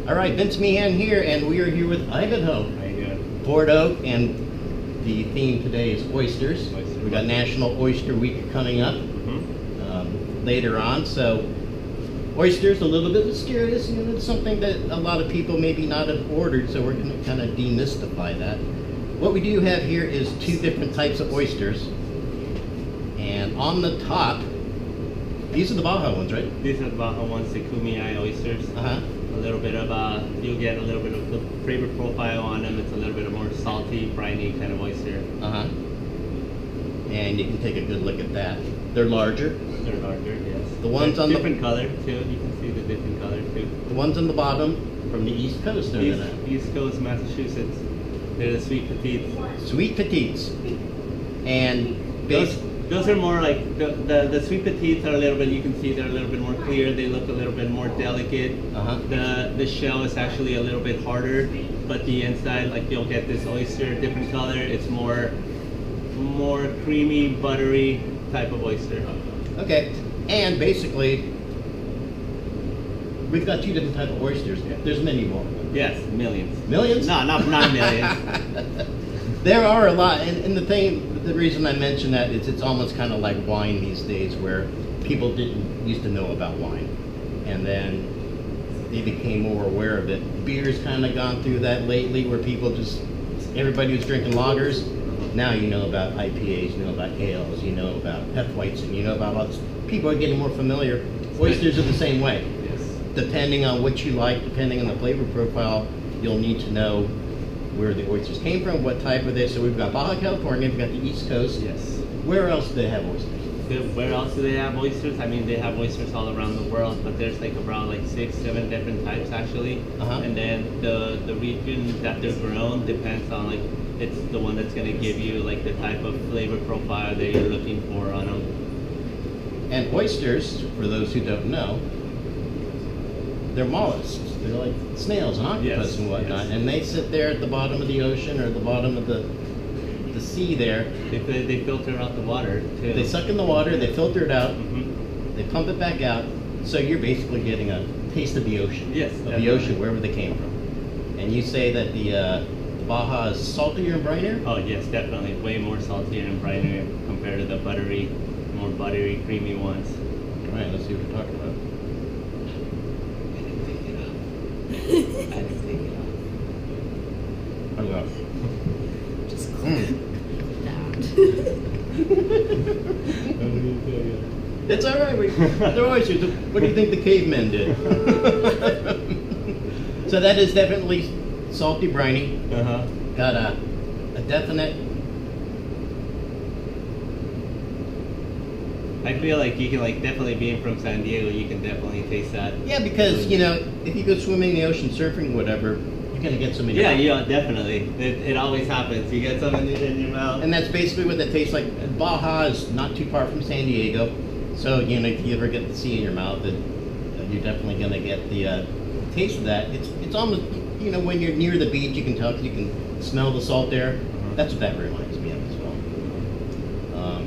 All right, Vince Meehan here, and we are here with Ivanhoe. How you doing? Port Oak, and the theme today is oysters. Oysters. We got National Oyster Week coming up later on. So, oysters, a little bit mysterious. You know, it's something that a lot of people maybe not have ordered. So we're going to kind of demystify that. What we do have here is two different types of oysters, and on the top, these are the Baja ones, right? These are the Baja ones, the Cuisine oysters. A little bit of you'll get a little bit of the flavor profile on them. It's a little bit of more salty, briny kind of oyster. And you can take a good look at that. They're larger. They're larger, yes. The ones They're on different color too. You can see the different color too. The ones on the bottom from the East Coast, are East Coast, Massachusetts. They're the sweet petites. Sweet petites. And those are more like the sweet petites are a little bit. You can see they're a little bit more clear. They look a little bit more delicate. The shell is actually a little bit harder, but the inside, like you'll get this oyster, different color. It's more creamy, buttery type of oyster. Okay, and basically, we've got two different types of oysters. There's many more. Yes, millions. Millions? No, not millions. There are a lot, and the reason I mention that is it's almost kind of like wine these days, where people didn't used to know about wine, and then they became more aware of it. Beer's kind of gone through that lately, where everybody was drinking lagers. Now you know about IPAs, you know about ales, you know about Hefeweizen, you know about all this. People are getting more familiar. Oysters are the same way. Yes. Depending on what you like, depending on the flavor profile, you'll need to know where the oysters came from, what type are they. So we've got Baja California, we've got the East Coast. Yes. Where else do they have oysters? Where else do they have oysters? I mean, they have oysters all around the world, but there's like around like 6-7 different types actually. And then the region that they're grown depends on like, it's the one that's going to give you like the type of flavor profile that you're looking for on them. And oysters, for those who don't know, they're mollusks. They're like snails and octopus and whatnot, and they sit there at the bottom of the ocean or the bottom of the sea there. They filter out the water too. They suck in the water, they filter it out, they pump it back out, so you're basically getting a taste of the ocean. Yes, of the ocean, wherever they came from. And you say that the Baja is saltier and brinier? Oh yes, definitely. Way more saltier and brinier compared to the more buttery, creamy ones. All right, let's see what we're talking about. I didn't take it off. Oh, wow. Just It's all right. They're oysters. What do you think the cavemen did? So that is definitely salty, briny. Got a definite. I feel like you can definitely being from San Diego, you can definitely taste that. Yeah, because if you go swimming in the ocean, surfing, whatever, you're gonna get some in your mouth. Yeah, definitely. It always happens. You get some in your mouth. And that's basically what that tastes like. Baja is not too far from San Diego, so if you ever get the sea in your mouth, you're definitely gonna get the taste of that. It's almost when you're near the beach, you can tell because you can smell the salt there. That's what that reminds me of as well.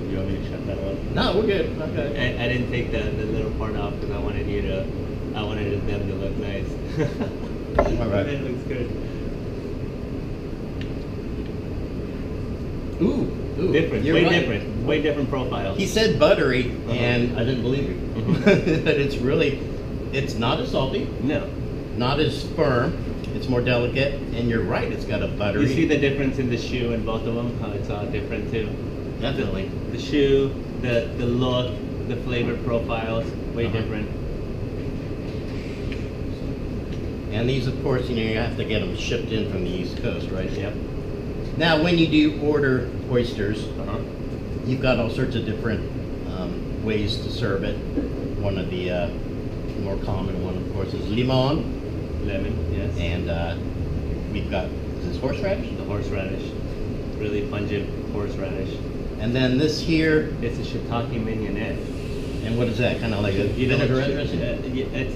You want me to shut that one? No, we're good. Okay. I didn't take the little part off because I wanted them to look nice. All right. It looks good. Ooh. Different. You're Way right. different. Way different profile. He said buttery, and I didn't believe him. But it's not as salty. No. Not as firm. It's more delicate, and you're right. It's got a buttery. You see the difference in the shoe in both of them? How it's different too. Definitely. The shoe, the look, the flavor profiles, way different. And these, of course, you have to get them shipped in from the East Coast, right? Yep. Now, when you do order oysters, you've got all sorts of different ways to serve it. One of the more common one, of course, is limon. Lemon, yes. And we've got, is this horseradish? The horseradish. Really pungent horseradish. And then this here. It's a shiitake mignonette. And what is that? Kind of like a vinaigrette dressing? It's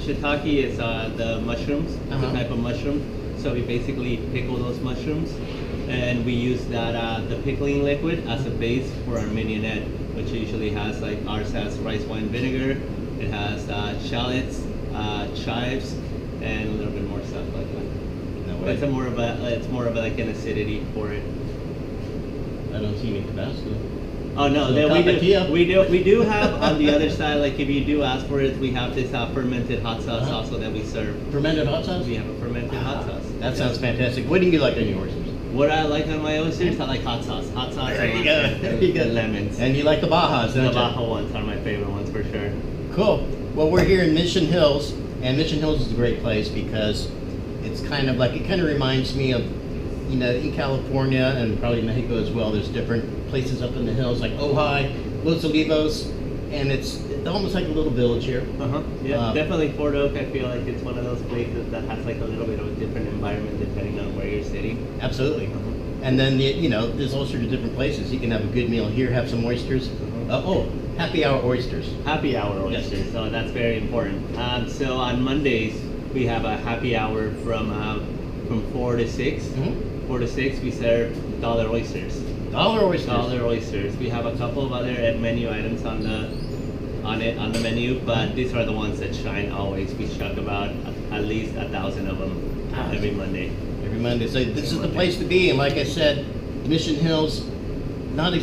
shiitake is the mushrooms. It's a type of mushroom. So we basically pickle those mushrooms, and we use that the pickling liquid as a base for our mignonette, which usually has ours has rice wine vinegar. It has shallots, chives, and a little bit more stuff like that. No But way. it's more of like an acidity for it. I don't see any Tabasco. Oh no, So then tapatía. we do have on the other side, like if you do ask for it, we have this fermented hot sauce Uh-huh. also that we serve. Fermented hot sauce? We have a fermented hot sauce. That sounds fantastic. What do you like on your oysters? What I like on my oysters, I like hot sauce. Hot sauce There you and, go. and- There you go. and lemons. And you like the Bajas, don't The you? Baja ones are my favorite ones for sure. Cool. Well, we're here in Mission Hills, and Mission Hills is a great place because it's kind of like, it kind of reminds me of, you know, in California and probably Mexico as well, there's different places up in the hills like Ojai, Los Olivos, and it's almost like a little village here. Yeah, definitely Fort Oak. I feel like it's one of those places that has like a little bit of a different environment depending on where you're sitting. Absolutely. And then, you know, there's all sorts of different places. You can have a good meal here, have some oysters. Happy hour oysters. Happy hour oysters, Yes. so that's very important. So on Mondays we have a happy hour from 4 to 6. Mhm. 4 to 6 we serve dollar oysters. Dollar oysters. Dollar oysters. We have a couple of other menu items on the menu, but these are the ones that shine always. We chuck about at least 1,000 of them every Monday. Every Monday. So this is the place to be. And like I said, Mission Hills, not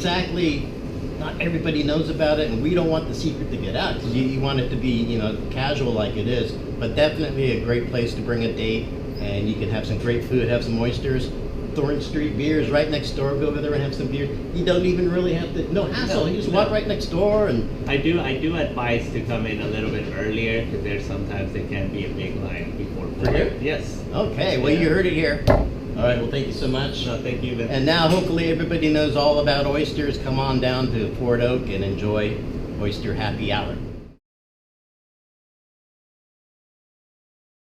everybody knows about it, and we don't want the secret to get out because you want it to be, you know, casual like it is, but definitely a great place to bring a date, and you can have some great food, have some oysters. Thorn Street Beer is right next door. Go over there and have some beer. You don't even really have to, no hassle. You just walk right next door and. I do advise to come in a little bit earlier because there sometimes there can be a big line before. For here? Yes. Okay, well, you heard it here. All right, well, thank you so much. No, thank you, Vince. And now, hopefully, everybody knows all about oysters. Come on down to Fort Oak and enjoy Oyster Happy Hour.